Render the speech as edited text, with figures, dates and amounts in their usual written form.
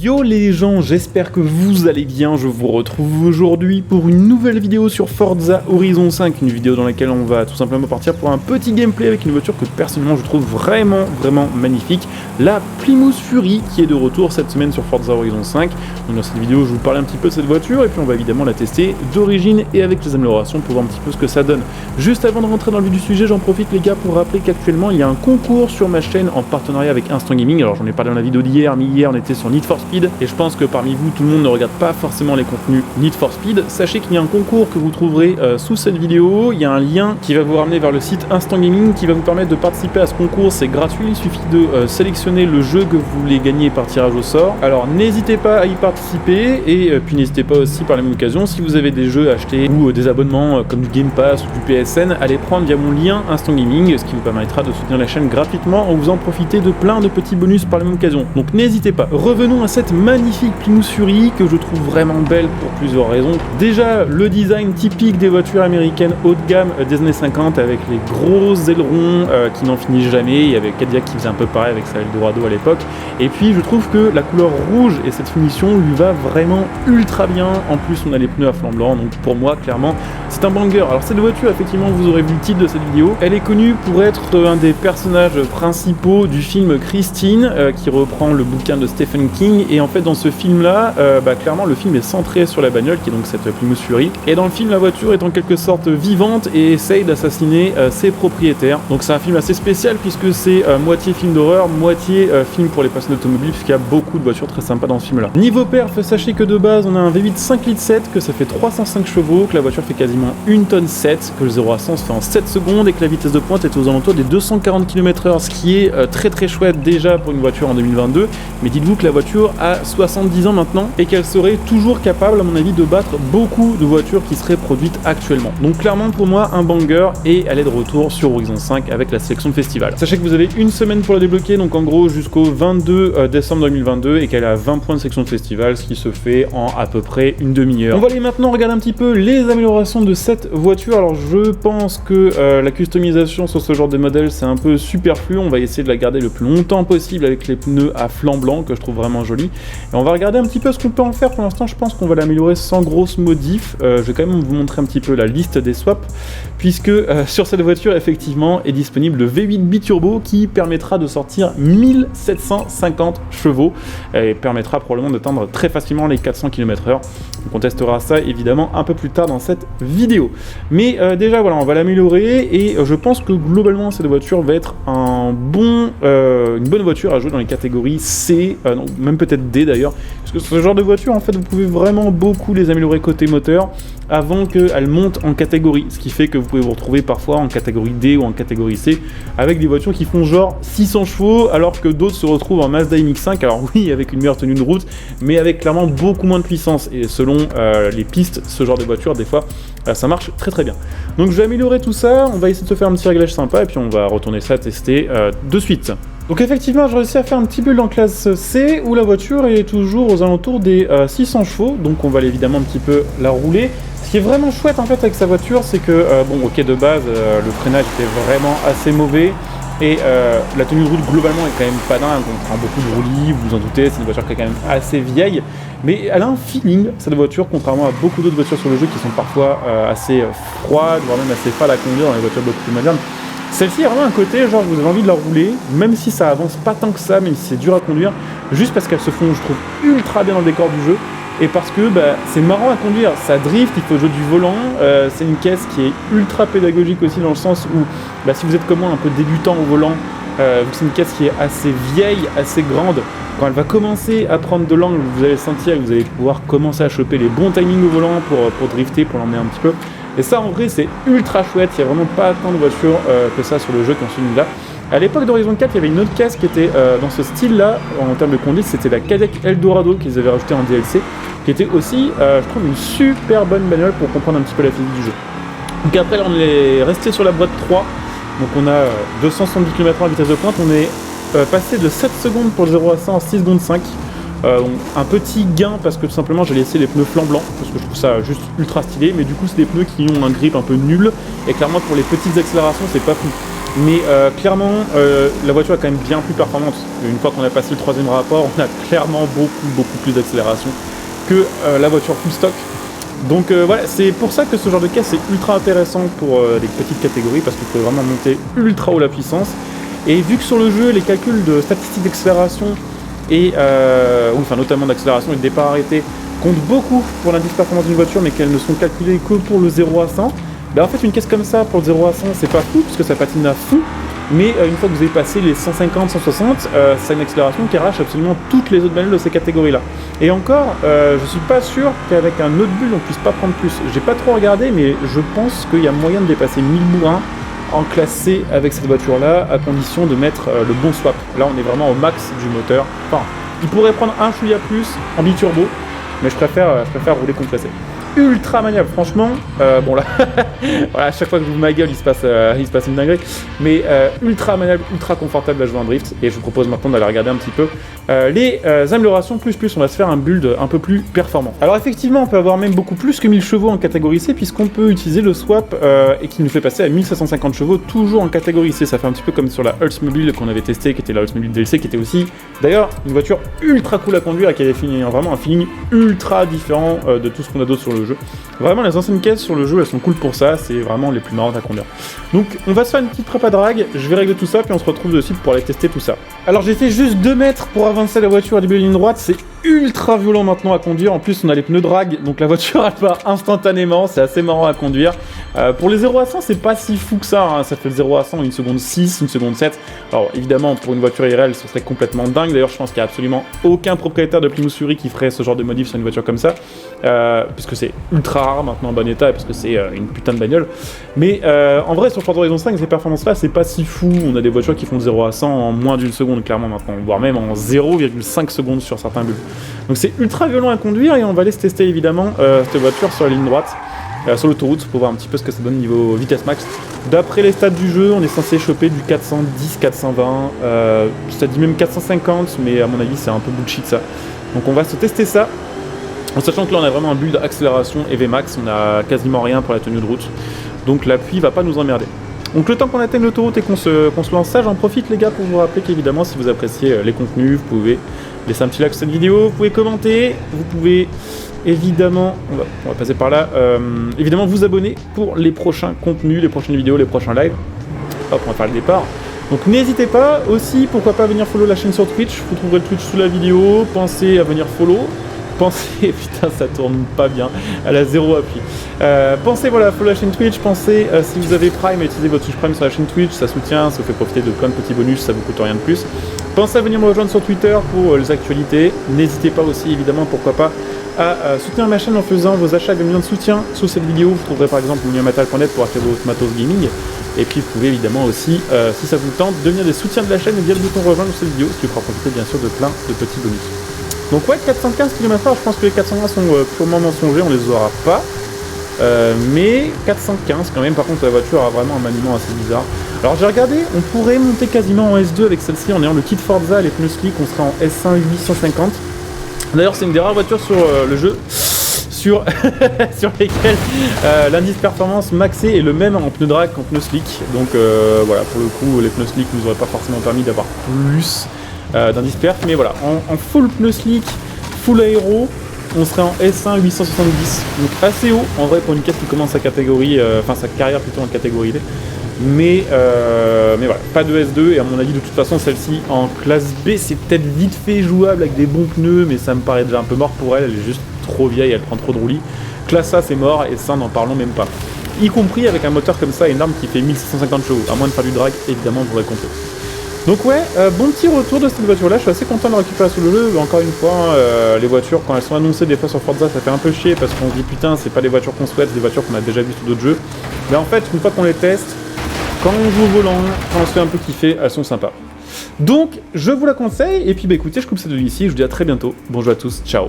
Yo les gens, j'espère que vous allez bien, je vous retrouve aujourd'hui pour une nouvelle vidéo sur Forza Horizon 5, une vidéo dans laquelle on va tout simplement partir pour un petit gameplay avec une voiture que personnellement je trouve vraiment magnifique, la Plymouth Fury qui est de retour cette semaine sur Forza Horizon 5. Donc dans cette vidéo je vous parle un petit peu de cette voiture et puis on va évidemment la tester d'origine et avec les améliorations pour voir un petit peu ce que ça donne. Juste avant de rentrer dans le vif du sujet, j'en profite les gars pour rappeler qu'actuellement il y a un concours sur ma chaîne en partenariat avec Instant Gaming. Alors j'en ai parlé dans la vidéo d'hier, mais hier on était sur Need for Speed et je pense que parmi vous tout le monde ne regarde pas forcément les contenus Need for Speed. Sachez qu'il y a un concours que vous trouverez sous cette vidéo, il y a un lien qui va vous ramener vers le site Instant Gaming qui va vous permettre de participer à ce concours. C'est gratuit, il suffit de sélectionner le jeu que vous voulez gagner par tirage au sort. Alors n'hésitez pas à y participer et puis n'hésitez pas aussi par la même occasion, si vous avez des jeux à acheter ou des abonnements comme du Game Pass ou du PSN, allez prendre via mon lien Instant Gaming, ce qui vous permettra de soutenir la chaîne gratuitement en vous en profiter de plein de petits bonus par la même occasion. Donc n'hésitez pas. Revenons à cette magnifique Plymouth Fury que je trouve vraiment belle pour plusieurs raisons. Déjà le design typique des voitures américaines haut de gamme des années 50 avec les gros ailerons qui n'en finissent jamais. Il y avait Cadillac qui faisait un peu pareil avec sa Eldorado à l'époque. Et puis je trouve que la couleur rouge et cette finition lui va vraiment ultra bien. En plus on a les pneus à flanc blanc, donc pour moi clairement c'est un banger. Alors cette voiture, effectivement, vous aurez vu le titre de cette vidéo, elle est connue pour être un des personnages principaux du film Christine qui reprend le bouquin de Stephen King. Et en fait dans ce film là clairement le film est centré sur la bagnole qui est donc cette Plymouth Fury, et dans le film la voiture est en quelque sorte vivante et essaye d'assassiner ses propriétaires. Donc c'est un film assez spécial puisque c'est moitié film d'horreur, moitié film pour les passionnés d'automobile, puisqu'il y a beaucoup de voitures très sympas dans ce film là. Niveau perf, sachez que de base on a un V8 5 litres 7, que ça fait 305 chevaux, que la voiture fait quasiment 1 tonne 7, que le 0 à 100 se fait en 7 secondes et que la vitesse de pointe est aux alentours des 240 km/h, ce qui est très chouette déjà pour une voiture en 2022. Mais dites-vous que la voiture a 70 ans maintenant et qu'elle serait toujours capable à mon avis de battre beaucoup de voitures qui seraient produites actuellement. Donc clairement pour moi un banger, et elle est de retour sur Horizon 5 avec la sélection de festival. Sachez que vous avez une semaine pour la débloquer, donc en gros jusqu'au 22 décembre 2022, et qu'elle a 20 points de sélection de festival, ce qui se fait en à peu près une demi-heure. On va aller maintenant regarder un petit peu les améliorations de cette voiture. Alors je pense que la customisation sur ce genre de modèle c'est un peu superflu, on va essayer de la garder le plus longtemps possible avec les pneus à flanc blanc que je trouve vraiment joli, et on va regarder un petit peu ce qu'on peut en faire. Pour l'instant je pense qu'on va l'améliorer sans grosse modif. Je vais quand même vous montrer un petit peu la liste des swaps, puisque sur cette voiture effectivement est disponible le V8 biturbo qui permettra de sortir 1750 chevaux et permettra probablement d'atteindre très facilement les 400 km/h. Donc on testera ça évidemment un peu plus tard dans cette vidéo. Mais déjà voilà, on va l'améliorer et je pense que globalement cette voiture va être une bonne voiture à jouer dans les catégories C, non, même peut-être D d'ailleurs, parce que ce genre de voiture en fait vous pouvez vraiment beaucoup les améliorer côté moteur avant qu'elles montent en catégorie, ce qui fait que vous pouvez vous retrouver parfois en catégorie D ou en catégorie C avec des voitures qui font genre 600 chevaux alors que d'autres se retrouvent en Mazda MX-5, alors oui avec une meilleure tenue de route mais avec clairement beaucoup moins de puissance, et selon les pistes, ce genre de voiture des fois ça marche très bien. Donc je vais améliorer tout ça, on va essayer de se faire un petit réglage sympa et puis on va retourner ça tester de suite. Donc effectivement j'ai réussi à faire un petit build en classe C où la voiture est toujours aux alentours des 600 chevaux, donc on va évidemment un petit peu la rouler. Ce qui est vraiment chouette en fait avec sa voiture, c'est que de base le freinage était vraiment assez mauvais et la tenue de route globalement est quand même pas dingue, on prend beaucoup de roulis, vous vous en doutez, c'est une voiture qui est quand même assez vieille, mais elle a un feeling cette voiture, contrairement à beaucoup d'autres voitures sur le jeu qui sont parfois assez froides, voire même assez fades à conduire dans les voitures beaucoup plus modernes. Celle-ci a vraiment un côté genre vous avez envie de la rouler, même si ça avance pas tant que ça, même si c'est dur à conduire, juste parce qu'elles se font je trouve ultra bien dans le décor du jeu. Et parce que c'est marrant à conduire, ça drift, il faut jouer du volant, c'est une caisse qui est ultra pédagogique aussi dans le sens où si vous êtes comme moi un peu débutant au volant, c'est une caisse qui est assez vieille, assez grande, quand elle va commencer à prendre de l'angle, vous allez sentir que vous allez pouvoir commencer à choper les bons timings au volant pour drifter, pour l'emmener un petit peu. Et ça en vrai c'est ultra chouette, il n'y a vraiment pas tant de voitures que ça sur le jeu quand celui-là. À l'époque d'Horizon 4, il y avait une autre caisse qui était dans ce style-là, en termes de conduite, c'était la Cadillac Eldorado qu'ils avaient rajouté en DLC, qui était aussi, je trouve, une super bonne bagnole pour comprendre un petit peu la physique du jeu. Donc après, là, on est resté sur la boîte 3, donc on a 270 km/h à vitesse de pointe, on est passé de 7 secondes pour le 0 à 100 en 6 secondes 5. Un petit gain parce que tout simplement j'ai laissé les pneus flanc blanc parce que je trouve ça juste ultra stylé, mais du coup c'est des pneus qui ont un grip un peu nul et clairement pour les petites accélérations c'est pas fou. Mais clairement, la voiture est quand même bien plus performante. Une fois qu'on a passé le 3e rapport, on a clairement beaucoup plus d'accélération que la voiture full stock. Donc voilà, c'est pour ça que ce genre de caisse est ultra intéressant pour les petites catégories, parce que vous pouvez vraiment monter ultra haut la puissance. Et vu que sur le jeu, les calculs de statistiques d'accélération et enfin notamment d'accélération et de départ arrêté comptent beaucoup pour l'indice performance d'une voiture, mais qu'elles ne sont calculées que pour le 0 à 100, bah en fait une caisse comme ça pour le 0 à 100 c'est pas fou parce que ça patine à fond, mais une fois que vous avez passé les 150, 160, c'est une accélération qui arrache absolument toutes les autres bagnoles de ces catégories là. Et encore, je suis pas sûr qu'avec un autre build on puisse pas prendre plus. J'ai pas trop regardé, mais je pense qu'il y a moyen de dépasser 1000 bourrins en classe C avec cette voiture là, à condition de mettre le bon swap. Là on est vraiment au max du moteur. Enfin, il pourrait prendre un chouïa plus en biturbo, mais je préfère rouler compressé. Ultra maniable, franchement, bon là, voilà, à chaque fois que j'ouvre ma gueule, il se passe une dinguerie, mais ultra maniable, ultra confortable à jouer en drift, et je vous propose maintenant d'aller regarder un petit peu les améliorations plus, on va se faire un build un peu plus performant. Alors effectivement, on peut avoir même beaucoup plus que 1000 chevaux en catégorie C, puisqu'on peut utiliser le swap, et qui nous fait passer à 1750 chevaux, toujours en catégorie C. Ça fait un petit peu comme sur la Oldsmobile qu'on avait testé, qui était la Oldsmobile DLC, qui était aussi, d'ailleurs, une voiture ultra cool à conduire, et qui avait vraiment un feeling ultra différent de tout ce qu'on a d'autre sur le jeu. Vraiment, les anciennes caisses sur le jeu, elles sont cool pour ça, c'est vraiment les plus marrantes à conduire. Donc, on va se faire une petite prépa drag, je vais régler tout ça, puis on se retrouve de suite pour aller tester tout ça. Alors, j'ai fait juste 2 mètres pour avancer la voiture à début de ligne droite, c'est ultra violent maintenant à conduire. En plus, on a les pneus drag, donc la voiture elle part instantanément, c'est assez marrant à conduire. Pour les 0 à 100, c'est pas si fou que ça, hein. Ça fait le 0 à 100 1 seconde 6, 1 seconde 7. Alors évidemment, pour une voiture IRL, ce serait complètement dingue. D'ailleurs, je pense qu'il n'y a absolument aucun propriétaire de Plymouth Fury qui ferait ce genre de modif sur une voiture comme ça, puisque c'est ultra rare maintenant en bon état, et parce que c'est une putain de bagnole. Mais en vrai, sur Forza Horizon 5, ces performances-là, c'est pas si fou. On a des voitures qui font 0 à 100 en moins d'1 seconde, clairement maintenant, voire même en 0,5 secondes sur certains bulles. Donc c'est ultra violent à conduire, et on va aller se tester évidemment cette voiture sur la ligne droite, sur l'autoroute, pour voir un petit peu ce que ça donne niveau vitesse max. D'après les stats du jeu, on est censé choper du 410, 420, ça dit même 450, mais à mon avis c'est un peu bullshit ça. Donc on va se tester ça, en sachant que là on a vraiment un build accélération et Vmax, on a quasiment rien pour la tenue de route, donc l'appui va pas nous emmerder. Donc le temps qu'on atteigne l'autoroute et qu'on se lance ça, j'en profite les gars pour vous rappeler qu'évidemment si vous appréciez les contenus, vous pouvez laisser un petit like sur cette vidéo, vous pouvez commenter, vous pouvez évidemment, on va passer par là, évidemment vous abonner pour les prochains contenus, les prochaines vidéos, les prochains lives. Hop, on va faire le départ. Donc n'hésitez pas aussi, pourquoi pas venir follow la chaîne sur Twitch, vous trouverez le Twitch sous la vidéo, pensez à venir follow. Pensez, putain ça tourne pas bien, elle a 0 appui. Pensez voilà, à follow la chaîne Twitch, pensez si vous avez Prime à utiliser votre Twitch Prime sur la chaîne Twitch, ça soutient, ça vous fait profiter de plein de petits bonus, ça vous coûte rien de plus. Pensez à venir me rejoindre sur Twitter pour les actualités. N'hésitez pas aussi évidemment, pourquoi pas, à soutenir ma chaîne en faisant vos achats avec le lien de soutien sous cette vidéo. Vous trouverez par exemple minimatal.net pour acheter vos matos gaming. Et puis vous pouvez évidemment aussi, si ça vous tente, devenir des soutiens de la chaîne via le bouton rejoindre sous cette vidéo, ce qui vous fera profiter bien sûr de plein de petits bonus. Donc ouais, 415 km/h, je pense que les 420 sont purement mensongers, on les aura pas. Mais 415 quand même, par contre la voiture a vraiment un maniement assez bizarre. Alors j'ai regardé, on pourrait monter quasiment en S2 avec celle-ci en ayant le kit Forza, les pneus slick, on sera en S1 850. D'ailleurs c'est une des rares voitures sur le jeu sur lesquelles l'indice performance maxé est le même en pneus drag qu'en pneus slick. Donc voilà, pour le coup les pneus slick nous auraient pas forcément permis d'avoir plus d'indice perf, mais voilà, en full pneus slick, full aéro, on serait en S1 870, donc assez haut en vrai pour une caisse qui commence sa catégorie, enfin sa carrière plutôt en catégorie D. Mais voilà, pas de S2, et à mon avis de toute façon celle-ci en classe B c'est peut-être vite fait jouable avec des bons pneus, mais ça me paraît déjà un peu mort pour elle, elle est juste trop vieille, elle prend trop de roulis. Classe A c'est mort, et ça n'en parlons même pas. Y compris avec un moteur comme ça énorme qui fait 1650 chevaux, à moins de faire du drag évidemment vous l'aurez compris. Donc ouais, bon petit retour de cette voiture là, je suis assez content de la récupérer sur le jeu. Encore une fois, les voitures quand elles sont annoncées des fois sur Forza ça fait un peu chier parce qu'on se dit putain c'est pas des voitures qu'on souhaite, c'est des voitures qu'on a déjà vues sur d'autres jeux. Mais en fait une fois qu'on les teste, quand on joue au volant, quand on se fait un peu kiffer, elles sont sympas. Donc je vous la conseille, et puis bah écoutez, je coupe cette vidéo ici, je vous dis à très bientôt, bonjour à tous, ciao.